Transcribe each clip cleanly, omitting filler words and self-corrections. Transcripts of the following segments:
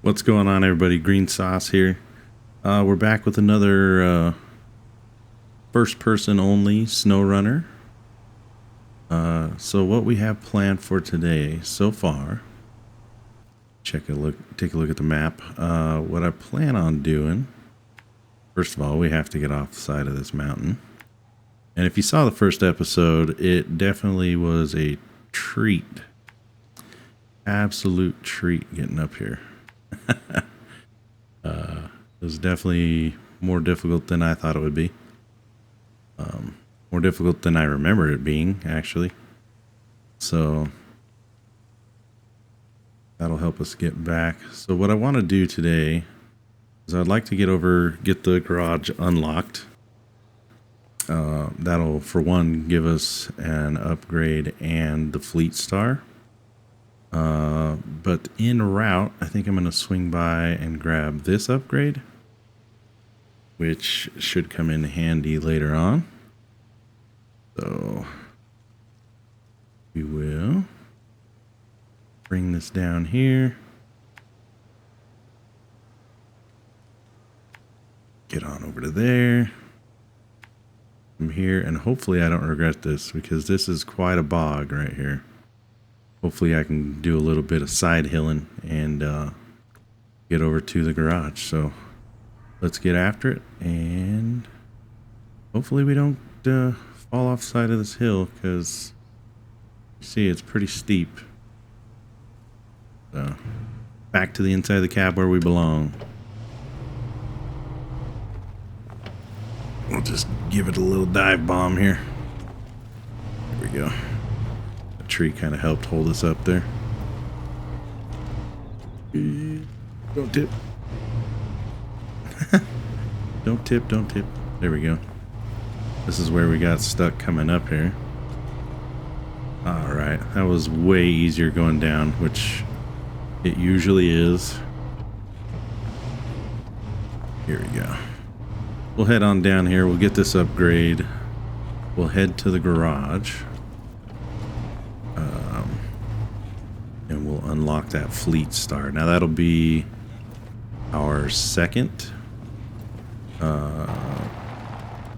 What's going on, everybody? Green Sauce here. We're back with another first person only SnowRunner. So what we have planned for today so far, take a look at the map. What I plan on doing, first of all, we have to get off the side of this mountain. And if you saw the first episode, it definitely was a treat. Absolute treat getting up here. It was definitely more difficult than I thought it would be. More difficult than I remember it being, actually. So that'll help us get back. So what I want to do today is I'd like to get the garage unlocked. That'll, for one, give us an upgrade and the fleet star. But en route, I think I'm going to swing by and grab this upgrade, which should come in handy later on. So we will bring this down here. Get on over to there. From here, and hopefully I don't regret this, because this is quite a bog right here. Hopefully I can do a little bit of side hilling and get over to the garage. So let's get after it, and hopefully we don't fall off the side of this hill, because you see it's pretty steep. So back to the inside of the cab where we belong. We'll just give it a little dive bomb here. There we go. The tree kind of helped hold us up there. Don't tip. Don't tip, don't tip. There we go. This is where we got stuck coming up here. Alright, that was way easier going down, which it usually is. Here we go. We'll head on down here. We'll get this upgrade. We'll head to the garage. And we'll unlock that fleet star. Now that'll be our second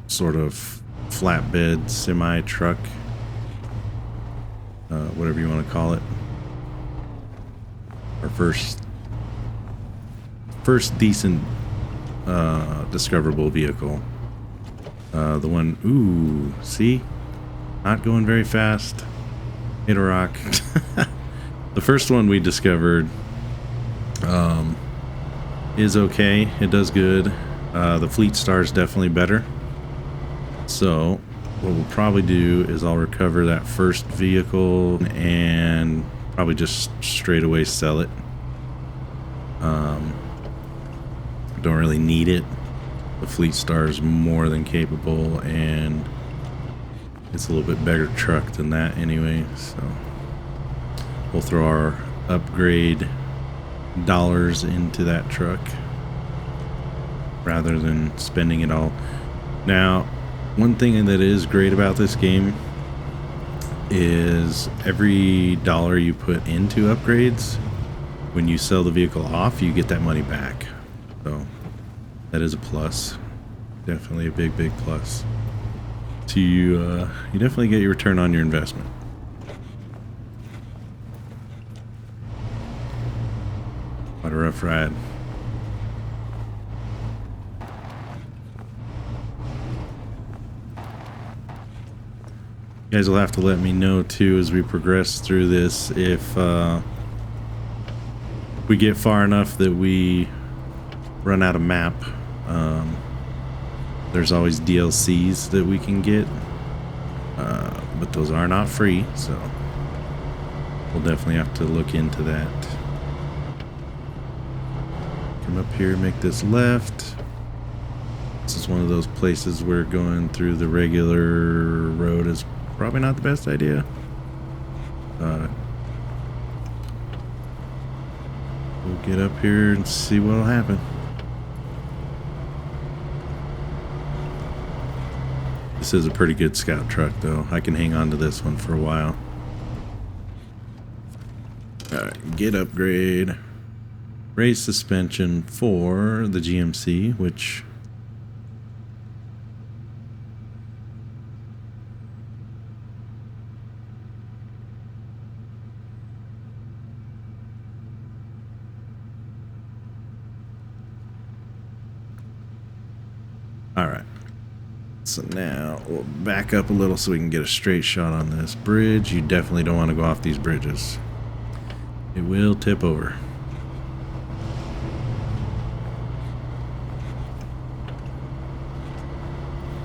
sort of flatbed semi truck, whatever you want to call it. Our first decent discoverable vehicle. The one, ooh, see, not going very fast. Hit a rock. The first one we discovered is okay. It does good. The fleet star is definitely better. So what we'll probably do is I'll recover that first vehicle and probably just straight away sell it. Don't really need it. The fleet star is more than capable, and it's a little bit better truck than that anyway. So we'll throw our upgrade dollars into that truck rather than spending it all. Now, one thing that is great about this game is every dollar you put into upgrades, when you sell the vehicle off, you get that money back. So that is a plus. Definitely a big plus. So you definitely get your return on your investment. What a rough ride. You guys will have to let me know too as we progress through this if we get far enough that we run out of map. There's always DLCs that we can get, but those are not free, so we'll definitely have to look into that. Come up here, make this left. This is one of those places where going through the regular road is probably not the best idea. We'll get up here and see what'll happen. This is a pretty good scout truck, though. I can hang on to this one for a while. Alright, get upgrade. raised suspension for the GMC, which all right. So now we'll back up a little so we can get a straight shot on this bridge. You definitely don't want to go off these bridges. It will tip over.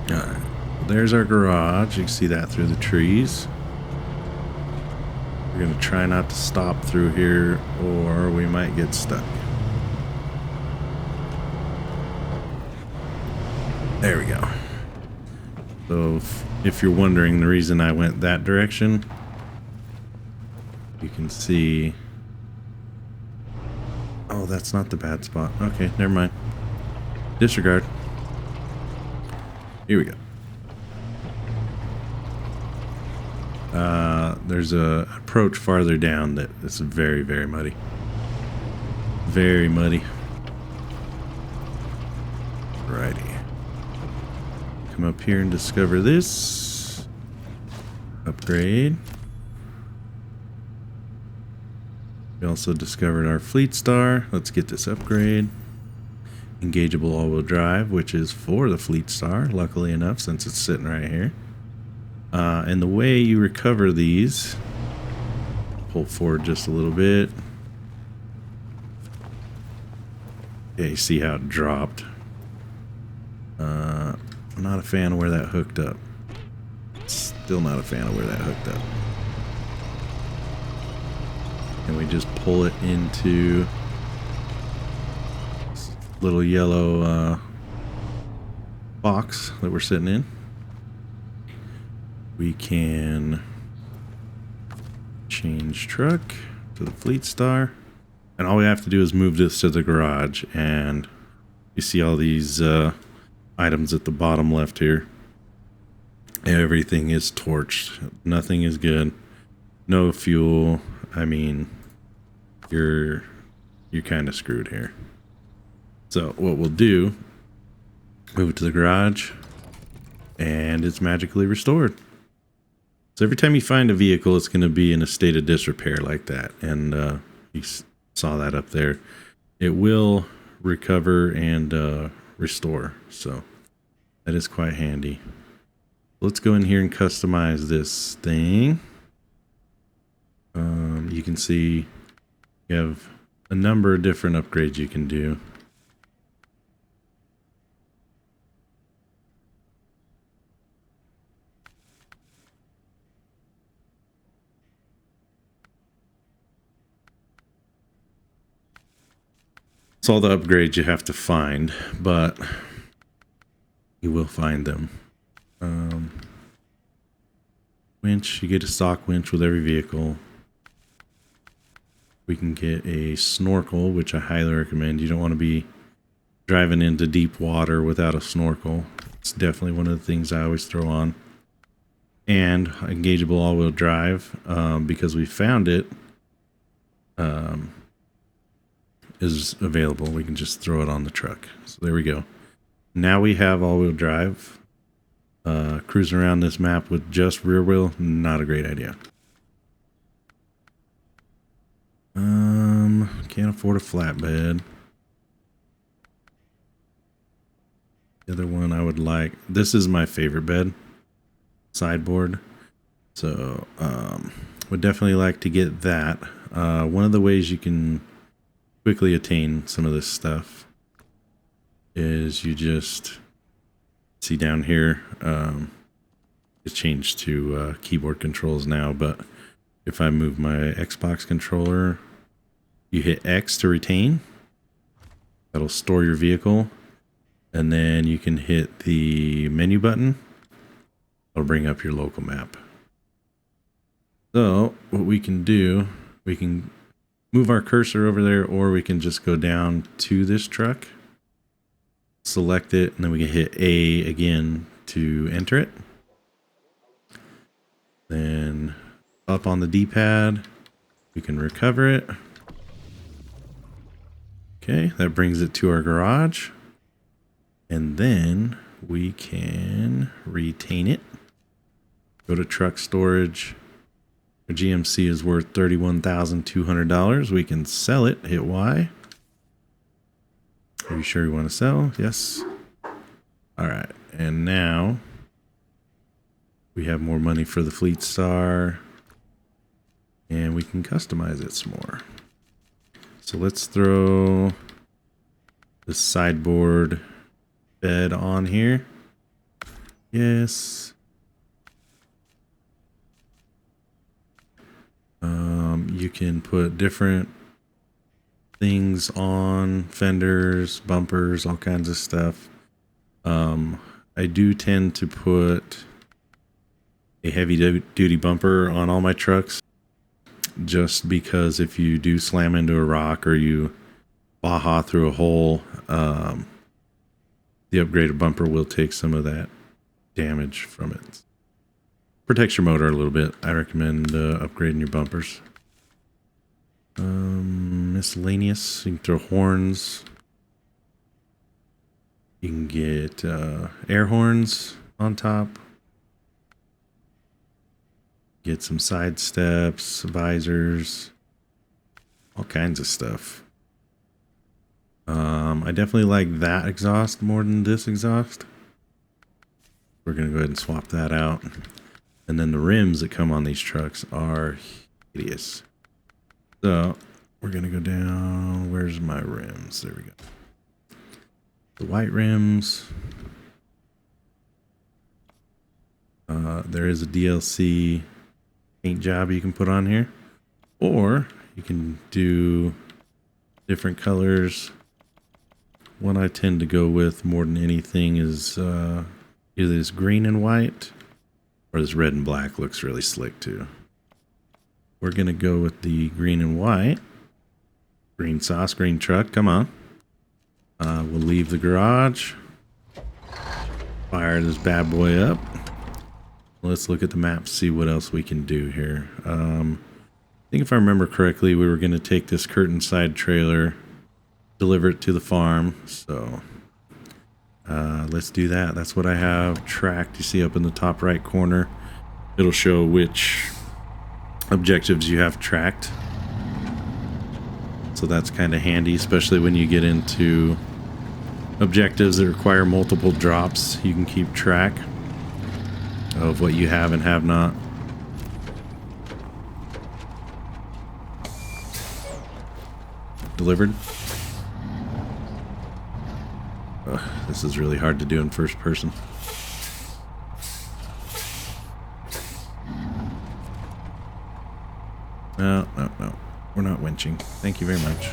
Alright, there's our garage. You can see that through the trees. We're going to try not to stop through here or we might get stuck. There we go. So if you're wondering the reason I went that direction, you can see... Oh, that's not the bad spot. Okay, never mind. Disregard. Here we go. There's a approach farther down that is very, very muddy. Very muddy. Righty. Come up here and discover this. Upgrade. We also discovered our Fleet Star. Let's get this upgrade. Engageable all-wheel drive, which is for the Fleet Star, luckily enough, since it's sitting right here. And the way you recover these, pull forward just a little bit. Okay, you see how it dropped. I'm not a fan of where that hooked up. Still not a fan of where that hooked up. And we just pull it into this little yellow box that we're sitting in. We can change truck to the Fleet Star. And all we have to do is move this to the garage. And you see all these items at the bottom left here. Everything is torched. Nothing is good. No fuel. I mean, you're kind of screwed here. So what we'll do, move it to the garage, and it's magically restored. So every time you find a vehicle, it's going to be in a state of disrepair like that. And you saw that up there. It will recover and restore. So that is quite handy. Let's go in here and customize this thing. You can see you have a number of different upgrades you can do. It's all the upgrades you have to find, but you will find them. Winch, you get a stock winch with every vehicle. We can get a snorkel, which I highly recommend. You don't want to be driving into deep water without a snorkel. It's definitely one of the things I always throw on. And engageable all-wheel drive, because we found it, is available. We can just throw it on the truck. So there we go. Now we have all-wheel drive. Cruising around this map with just rear wheel, not a great idea. Can't afford a flatbed. The other one I would like, this is my favorite bed, sideboard. So would definitely like to get that. One of the ways you can quickly attain some of this stuff is you just see down here, it's changed to keyboard controls now, but if I move my Xbox controller, you hit X to retain. That'll store your vehicle. And then you can hit the menu button. It'll bring up your local map. So what we can do, we can move our cursor over there, or we can just go down to this truck, select it, and then we can hit A again to enter it. Then up on the D-pad, we can recover it. Okay, that brings it to our garage. And then we can retain it. Go to truck storage. Our GMC is worth $31,200. We can sell it. Hit Y. Are you sure you want to sell? Yes. All right. And now we have more money for the Fleet Star. And we can customize it some more. So let's throw the sideboard bed on here. Yes. You can put different things on, fenders, bumpers, all kinds of stuff. I do tend to put a heavy duty bumper on all my trucks, just because if you do slam into a rock or you baja through a hole, the upgraded bumper will take some of that damage from it. Protects your motor a little bit. I recommend upgrading your bumpers. Miscellaneous. You can throw horns. You can get air horns on top. Get some side steps, visors, all kinds of stuff. I definitely like that exhaust more than this exhaust. We're going to go ahead and swap that out. And then the rims that come on these trucks are hideous. So we're going to go down. Where's my rims? There we go. The white rims. There is a DLC paint job you can put on here. Or you can do different colors. One I tend to go with more than anything is either this green and white or this red and black. Looks really slick too. We're going to go with the green and white. Green sauce, green truck. Come on. We'll leave the garage. Fire this bad boy up. Let's look at the map, see what else we can do here. I think if I remember correctly, we were going to take this curtain side trailer, deliver it to the farm. So let's do that. That's what I have tracked. You see up in the top right corner, it'll show which objectives you have tracked. So that's kind of handy, especially when you get into objectives that require multiple drops. You can keep track of what you have and have not. Delivered. This is really hard to do in first person. No. We're not winching. Thank you very much.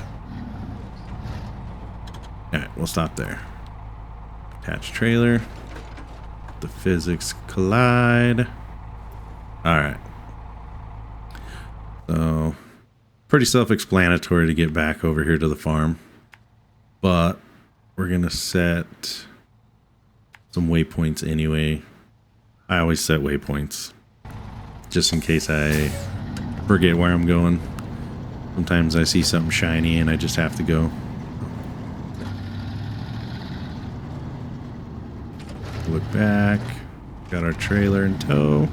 Alright, we'll stop there. Attach trailer. The physics collide. Alright. So, pretty self-explanatory to get back over here to the farm. But we're going to set some waypoints anyway. I always set waypoints just in case I forget where I'm going. Sometimes I see something shiny and I just have to go. Look back. Got our trailer in tow.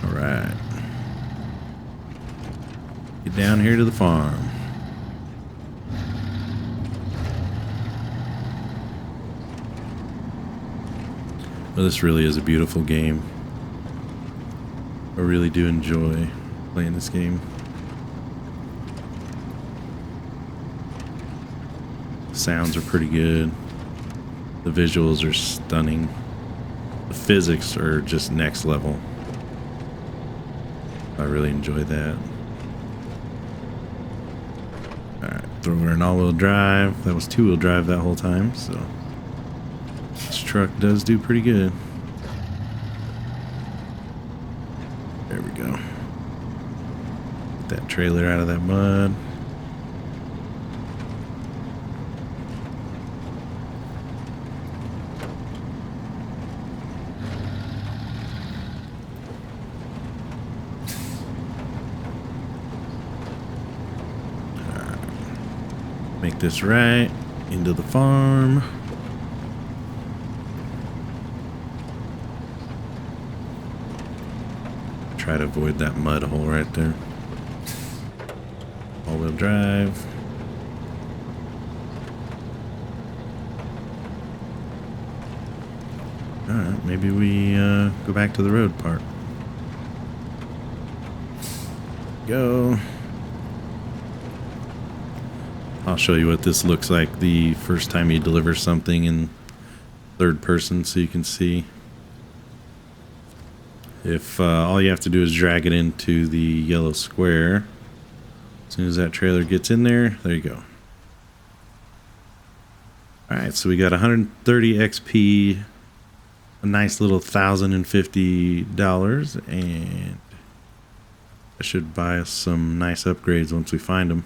All right. Get down here to the farm. Well, this really is a beautiful game. I really do enjoy playing this game. The sounds are pretty good. The visuals are stunning. The physics are just next level. I really enjoy that. Alright, throw her in all-wheel drive. That was two-wheel drive that whole time, so this truck does do pretty good. There we go. Get that trailer out of that mud. Make this right into the farm. Try to avoid that mud hole right there. All-wheel drive. Alright, maybe we go back to the road part. Go. I'll show you what this looks like the first time you deliver something in third person so you can see. If all you have to do is drag it into the yellow square. As soon as that trailer gets in there you go. Alright, so we got 130 XP, a nice little $1,050, and I should buy us some nice upgrades once we find them.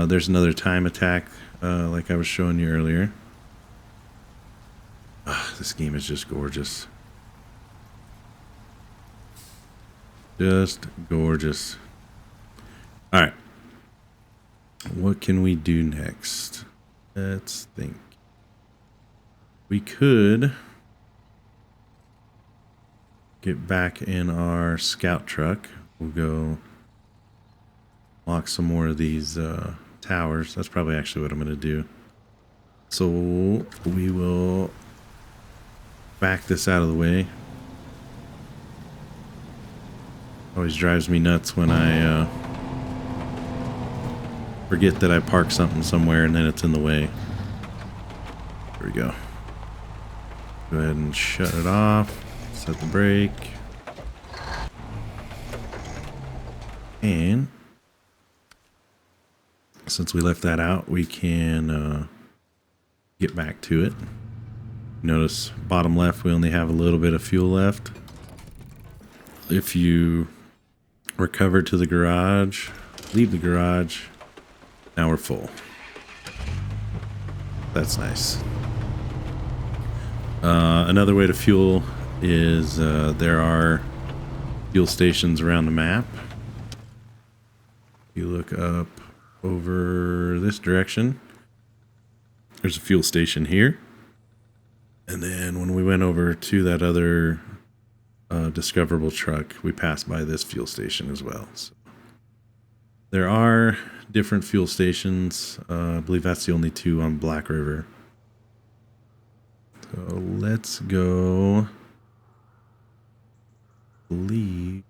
There's another time attack like I was showing you earlier. This game is just gorgeous. Just gorgeous. Alright. What can we do next? Let's think. We could get back in our scout truck. We'll go lock some more of these towers. That's probably actually what I'm going to do. So we will back this out of the way. Always drives me nuts when I forget that I parked something somewhere and then it's in the way. There we go. Go ahead and shut it off. Set the brake. And since we left that out, we can get back to it. Notice bottom left, we only have a little bit of fuel left. If you recover to the garage, leave the garage, now we're full. That's nice. Another way to fuel is there are fuel stations around the map. You look up over this direction, there's a fuel station here. And then when we went over to that other discoverable truck, we passed by this fuel station as well. So there are different fuel stations. I believe that's the only two on Black River. So let's go. I believe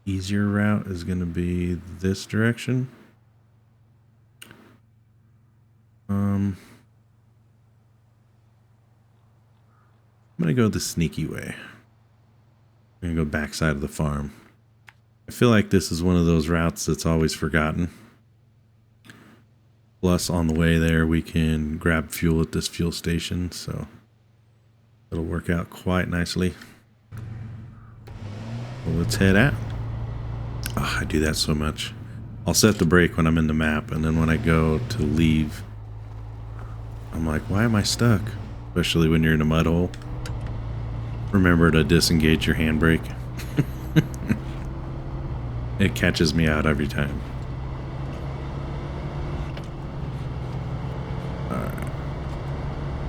easier route is going to be this direction. I'm going to go the sneaky way. I'm going to go backside of the farm. I feel like this is one of those routes that's always forgotten. Plus, on the way there, we can grab fuel at this fuel station, so it'll work out quite nicely. Well, let's head out. Oh, I do that so much. I'll set the brake when I'm in the map, and then when I go to leave, I'm like, why am I stuck? Especially when you're in a mud hole. Remember to disengage your handbrake. It catches me out every time. Alright.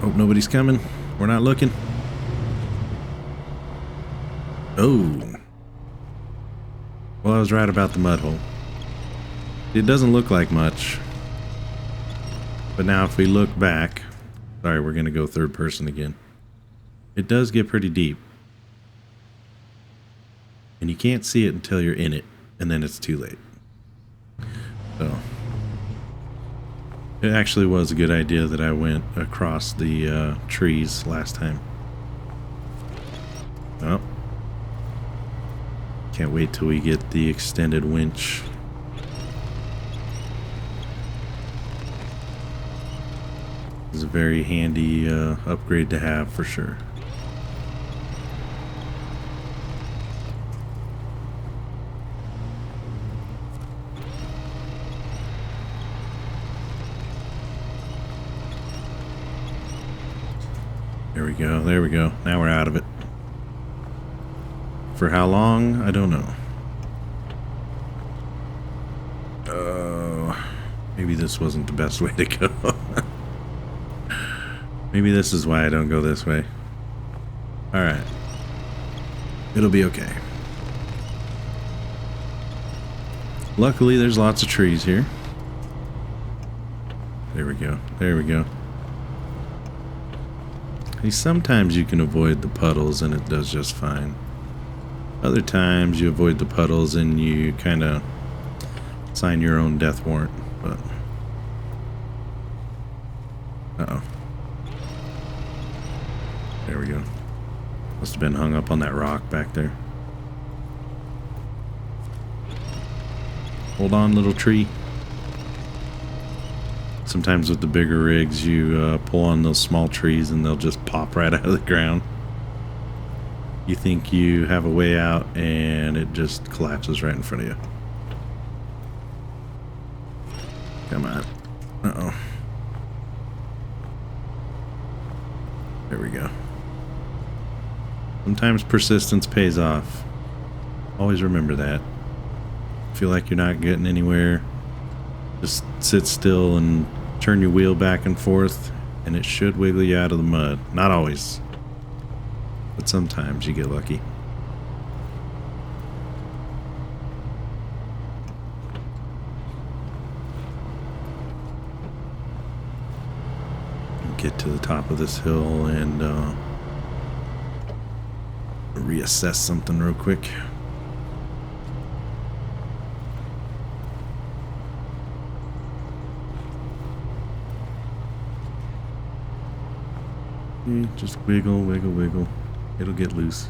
Hope nobody's coming. We're not looking. Oh. Well, I was right about the mud hole. It doesn't look like much. But now if we look back... Sorry, we're going to go third person again. It does get pretty deep. And you can't see it until you're in it. And then it's too late. So... It actually was a good idea that I went across the trees last time. Oh. Can't wait till we get the extended winch. It's a very handy upgrade to have for sure. There we go, there we go. Now we're out of it. For how long? I don't know. Maybe this wasn't the best way to go. Maybe this is why I don't go this way. Alright. It'll be okay. Luckily, there's lots of trees here. There we go. There we go. Hey, sometimes you can avoid the puddles and it does just fine. Other times you avoid the puddles and you kind of sign your own death warrant. But uh-oh. There we go. Must have been hung up on that rock back there. Hold on, little tree. Sometimes with the bigger rigs, you pull on those small trees and they'll just pop right out of the ground. You think you have a way out and it just collapses right in front of you. Come on. Uh-oh. There we go. Sometimes persistence pays off. Always remember that. Feel like you're not getting anywhere, just sit still and turn your wheel back and forth and it should wiggle you out of the mud. Not always, but sometimes you get lucky. Get to the top of this hill and reassess something real quick. Just wiggle, wiggle, wiggle. It'll get loose.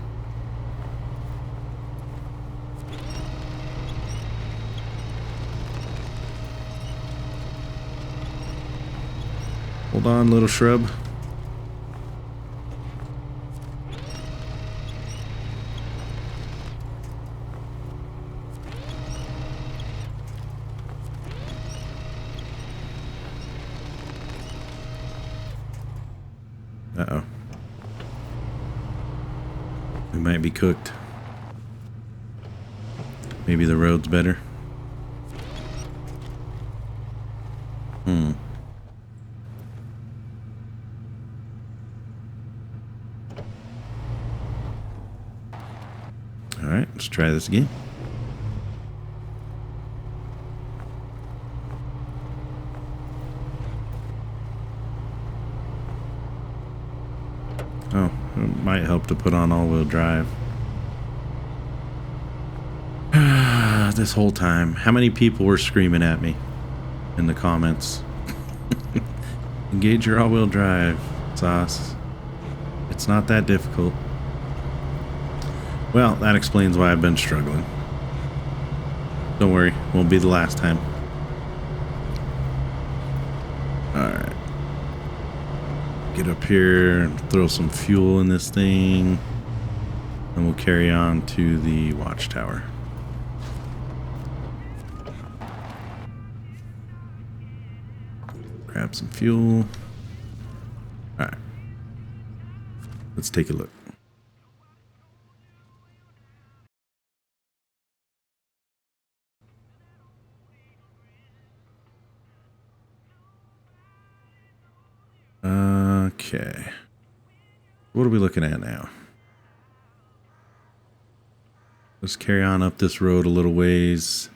Hold on, little shrub. Uh-oh. We might be cooked. Maybe the road's better. Alright, let's try this again. Oh, it might help to put on all-wheel drive. This whole time, how many people were screaming at me in the comments? Engage your all-wheel drive, Sauce. It's not that difficult. Well, that explains why I've been struggling. Don't worry, won't be the last time. Alright. Get up here and throw some fuel in this thing. And we'll carry on to the watchtower. Grab some fuel. Alright. Let's take a look. Okay. What are we looking at now? Let's carry on up this road a little ways.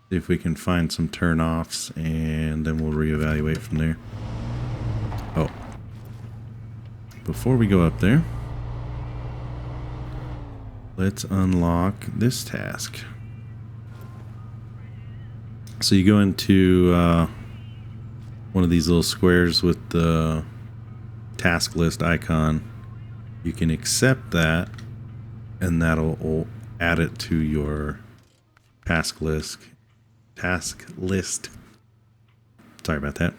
See if we can find some turn-offs, and then we'll reevaluate from there. Oh. Before we go up there, let's unlock this task. So you go into one of these little squares with the task list icon. You can accept that, and that'll add it to your task list. Sorry about that.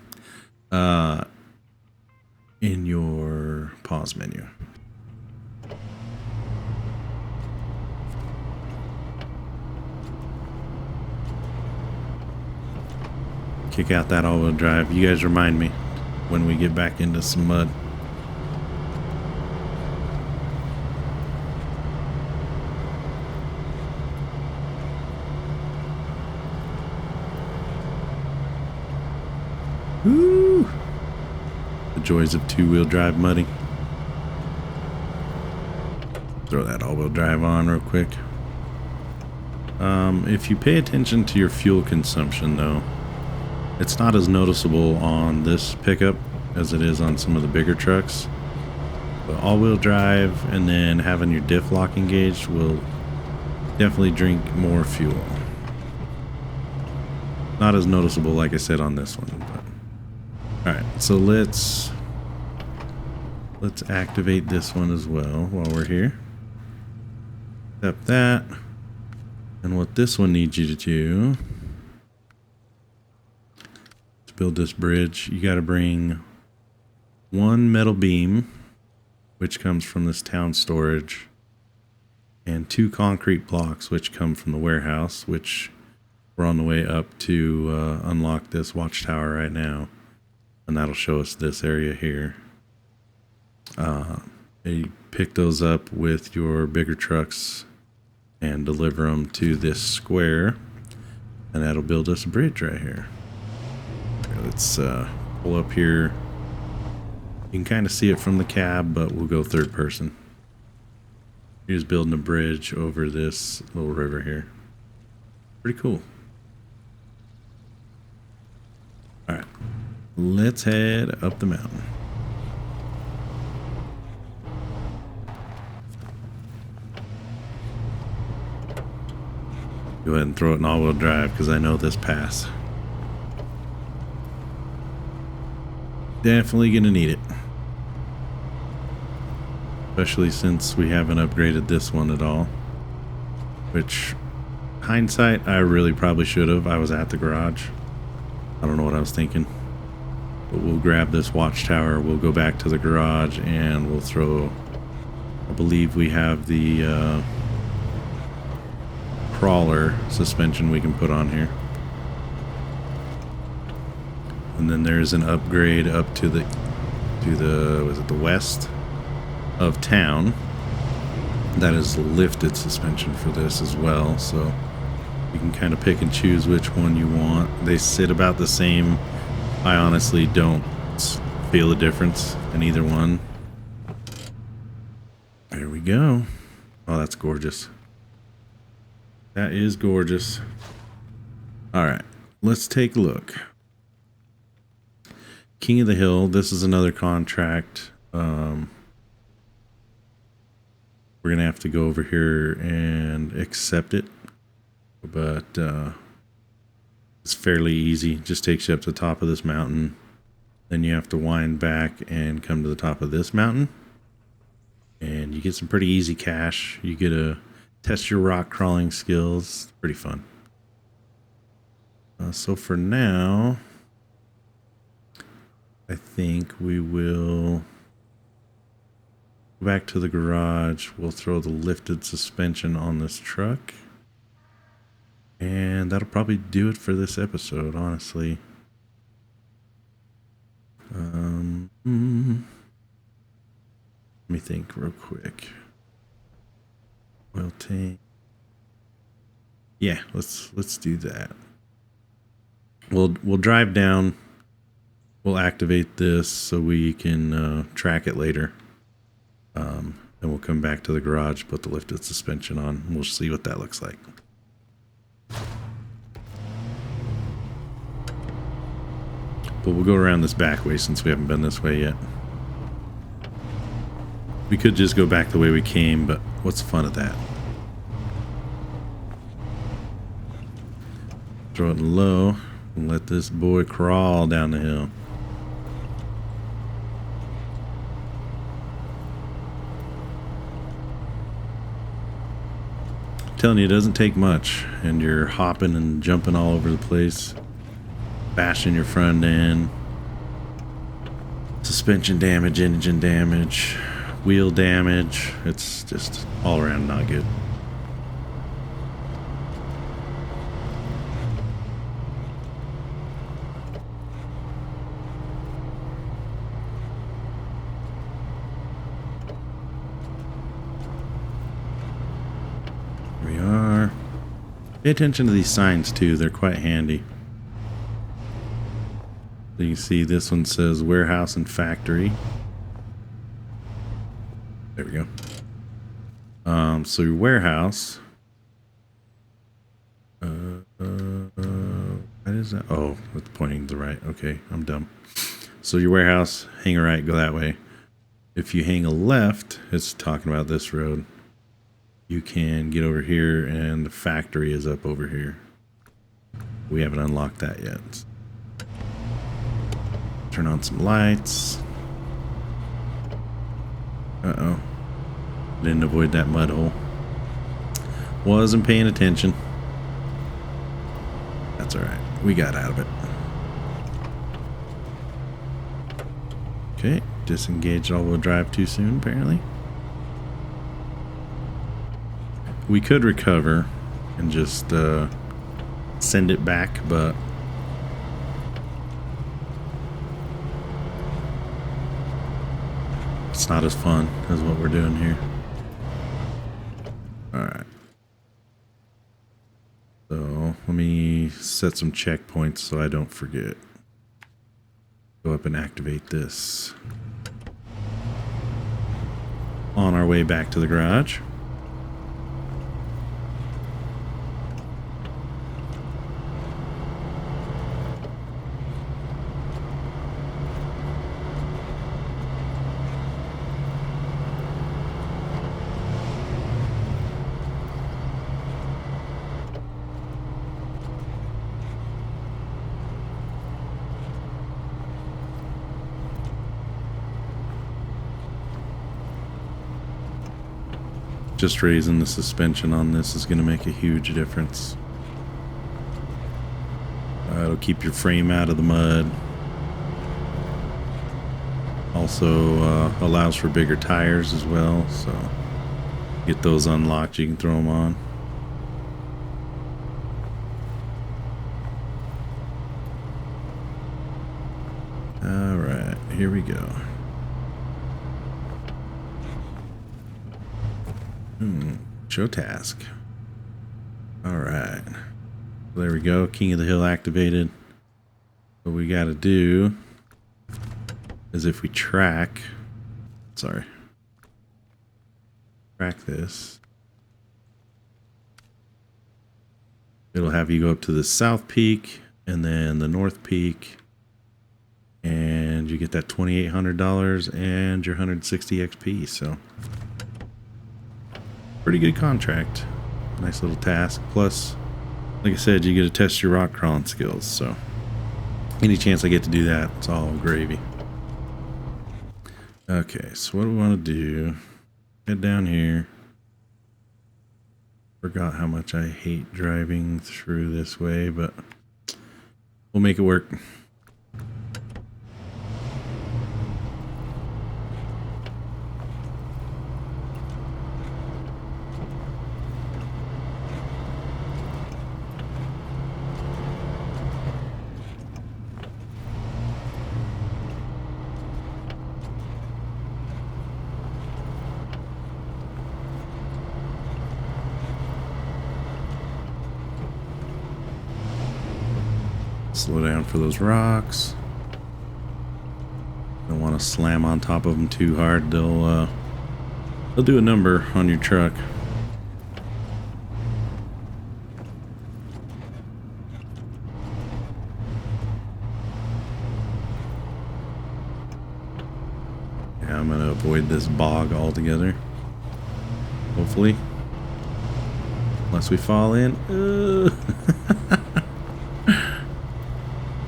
In your pause menu. Kick out that all-wheel drive. You guys remind me when we get back into some mud. Woo! The joys of two-wheel drive mudding. Throw that all-wheel drive on real quick. If you pay attention to your fuel consumption, though, it's not as noticeable on this pickup as it is on some of the bigger trucks. But all-wheel drive and then having your diff lock engaged will definitely drink more fuel. Not as noticeable, like I said, on this one. But. All right, so let's activate this one as well while we're here. Tap that. And what this one needs you to do to build this bridge, you got to bring one metal beam, which comes from this town storage, and 2 concrete blocks, which come from the warehouse, which we're on the way up to unlock this watchtower right now. And that'll show us this area here. You pick those up with your bigger trucks and deliver them to this square, and that'll build us a bridge right here. Let's pull up here. You can kind of see it from the cab, but we'll go third person. Here's building a bridge over this little river here. Pretty cool. All right, let's head up the mountain. Go ahead and throw it in all-wheel drive because I know this pass. Definitely gonna need it. Especially since we haven't upgraded this one at all. Which, hindsight, I really probably should have. I was at the garage. I don't know what I was thinking. But we'll grab this watchtower, we'll go back to the garage, and we'll throw... I believe we have the... crawler suspension we can put on here, and then there's an upgrade up to the was it the west of town that is lifted suspension for this as well, so you can kind of pick and choose which one you want. They sit about the same. I honestly don't feel a difference in either one. There we go. Oh, that's gorgeous. That is gorgeous. All right, let's take a look. King of the Hill. This is another contract. We're gonna have to go over here and accept it, but it's fairly easy. Just takes you up to the top of this mountain. Then you have to wind back and come to the top of this mountain, and you get some pretty easy cash. You get a test your rock crawling skills. Pretty fun. So for now, I think we will go back to the garage. We'll throw the lifted suspension on this truck. And that'll probably do it for this episode, honestly. Let me think real quick. Oil tank. Yeah, let's do that. We'll drive down. We'll activate this so we can track it later. Then we'll come back to the garage, put the lifted suspension on, and we'll see what that looks like. But we'll go around this back way since we haven't been this way yet. We could just go back the way we came, but what's the fun of that? Throw it low and let this boy crawl down the hill. I'm telling you, it doesn't take much, and you're hopping and jumping all over the place, bashing your front end, suspension damage, engine damage, wheel damage. It's just all around not good. Here we are. Pay attention to these signs too, they're quite handy. So you can see this one says warehouse and factory. There we go. So your warehouse. What is that? Oh, it's pointing to the right. Okay, I'm dumb. So your warehouse, hang a right, go that way. If you hang a left, it's talking about this road. You can get over here, and the factory is up over here. We haven't unlocked that yet. Turn on some lights. Uh-oh. Didn't avoid that mud hole. Wasn't paying attention. That's alright. We got out of it. Okay. Disengaged all-wheel drive too soon, apparently. We could recover and just send it back, but it's not as fun as what we're doing here. Alright. So let me set some checkpoints so I don't forget. Go up and activate this. On our way back to the garage. Just raising the suspension on this is going to make a huge difference. It'll keep your frame out of the mud. Also allows for bigger tires as well, so get those unlocked, you can throw them on. Alright, here we go. Show task. Alright. There we go. King of the Hill activated. What we got to do is if we track... Sorry. Track this. It'll have you go up to the south peak and then the north peak. And you get that $2,800 and your 160 XP. So... pretty good contract. Nice little task. Plus, like I said, you get to test your rock crawling skills. So, any chance I get to do that, it's all gravy. Okay, so what do we want to do? Head down here. Forgot how much I hate driving through this way, but we'll make it work. Slow down for those rocks. Don't want to slam on top of them too hard. They'll do a number on your truck. Yeah, I'm gonna avoid this bog altogether. Hopefully, unless we fall in.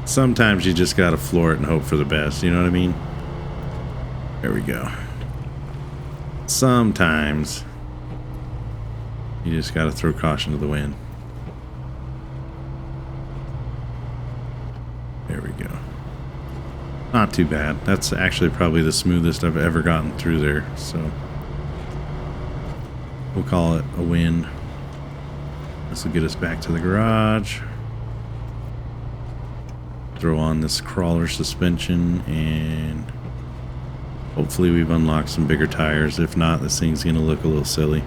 Sometimes you just gotta floor it and hope for the best, you know what I mean? There we go. Sometimes you just gotta throw caution to the wind. There we go. Not too bad. That's actually probably the smoothest I've ever gotten through there, so we'll call it a win. This will get us back to the garage. Throw on this crawler suspension and hopefully we've unlocked some bigger tires. If not, this thing's gonna look a little silly.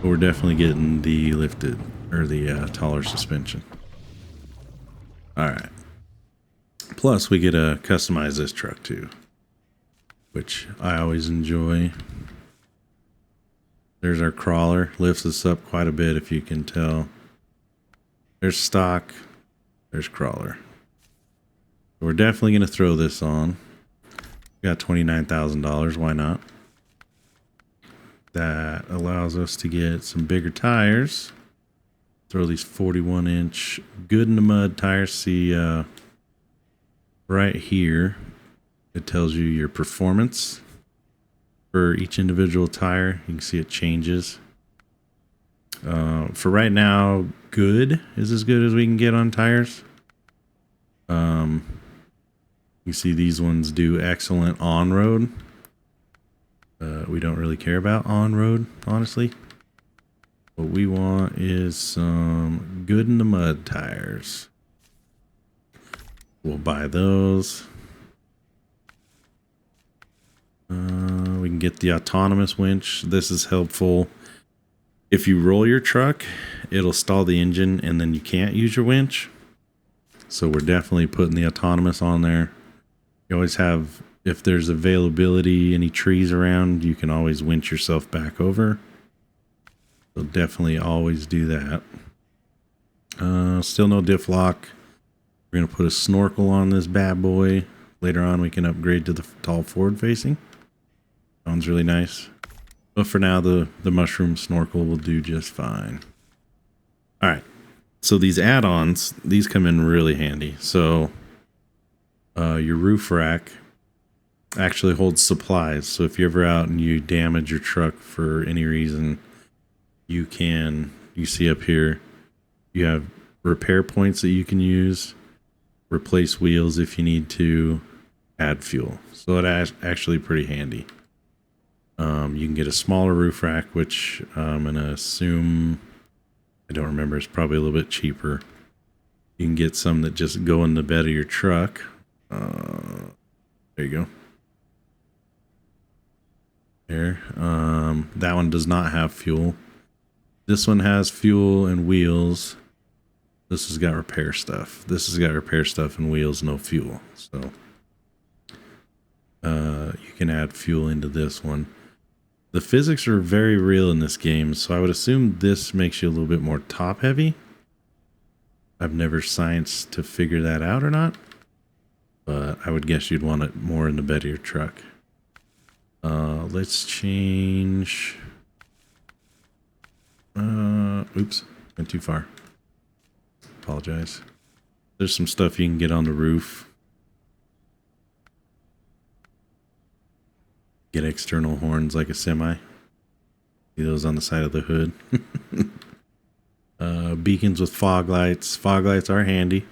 But we're definitely getting the lifted or the taller suspension. Alright. Plus, we get to customize this truck too, which I always enjoy. There's our crawler. Lifts us up quite a bit, if you can tell. There's stock. There's crawler. We're definitely going to throw this on. We got $29,000. Why not? That allows us to get some bigger tires. Throw these 41-inch good in the mud tires. See right here, it tells you your performance for each individual tire. You can see it changes. For right now, good is as good as we can get on tires. You see these ones do excellent on-road. We don't really care about on-road, honestly. What we want is some good in the mud tires. We'll buy those. We can get the autonomous winch. This is helpful. If you roll your truck, it'll stall the engine and then you can't use your winch. So we're definitely putting the autonomous on there. You always have, if there's availability, any trees around, you can always winch yourself back over. So definitely always do that. Still no diff lock. We're going to put a snorkel on this bad boy. Later on we can upgrade to the tall forward facing. Sounds really nice. But for now, the mushroom snorkel will do just fine. All right. So these add-ons, these come in really handy. So your roof rack actually holds supplies. So if you're ever out and you damage your truck for any reason, you see up here, you have repair points that you can use, replace wheels if you need to, add fuel. So it's actually pretty handy. You can get a smaller roof rack, which I'm going to assume, I don't remember, it's probably a little bit cheaper. You can get some that just go in the bed of your truck. There you go. There. That one does not have fuel. This one has fuel and wheels. This has got repair stuff. This has got repair stuff and wheels, no fuel. So you can add fuel into this one. The physics are very real in this game, so I would assume this makes you a little bit more top heavy. I've never scienced to figure that out or not, but I would guess you'd want it more in the bed of your truck. Let's change. Oops, went too far. Apologize. There's some stuff you can get on the roof. Get external horns like a semi. See those on the side of the hood. Beacons with fog lights. Fog lights are handy.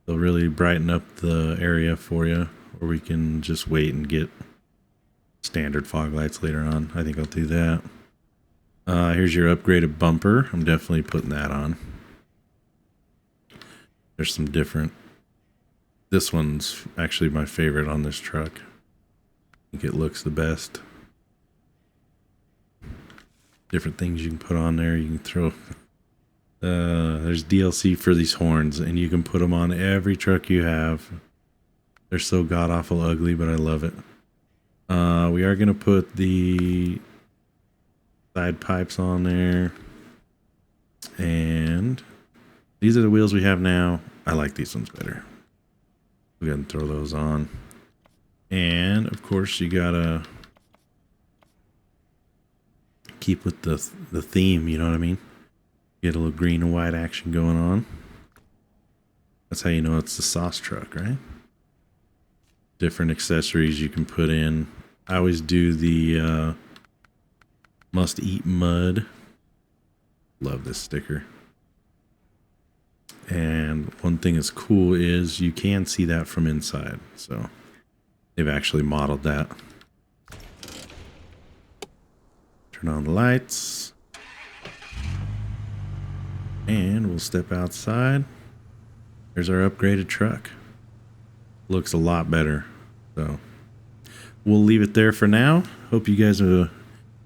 They'll really brighten up the area for you. Or we can just wait and get standard fog lights later on. I think I'll do that. Here's your upgraded bumper. I'm definitely putting that on. There's some different. This one's actually my favorite on this truck. I think it looks the best. Different things you can put on there. You can throw. There's DLC for these horns, and you can put them on every truck you have. They're so god awful ugly, but I love it. We are gonna put the side pipes on there, and these are the wheels we have now. I like these ones better. Go ahead and throw those on. And of course you gotta keep with the theme, you know what I mean? Get a little green and white action going on. That's how you know it's the sauce truck, right? Different accessories you can put in. I always do the must eat mud. Love this sticker. And one thing that's cool is you can see that from inside. So they've actually modeled that. Turn on the lights. And we'll step outside. There's our upgraded truck. Looks a lot better. So we'll leave it there for now. Hope you guys have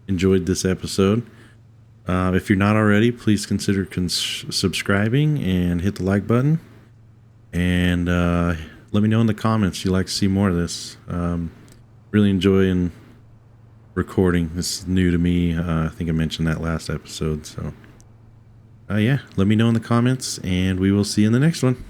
enjoyed this episode. If you're not already, please consider subscribing and hit the like button. And let let me know in the comments you like to see more of this. Really enjoying recording. This is new to me. I think I mentioned that last episode. So yeah, let me know in the comments, and we will see you in the next one.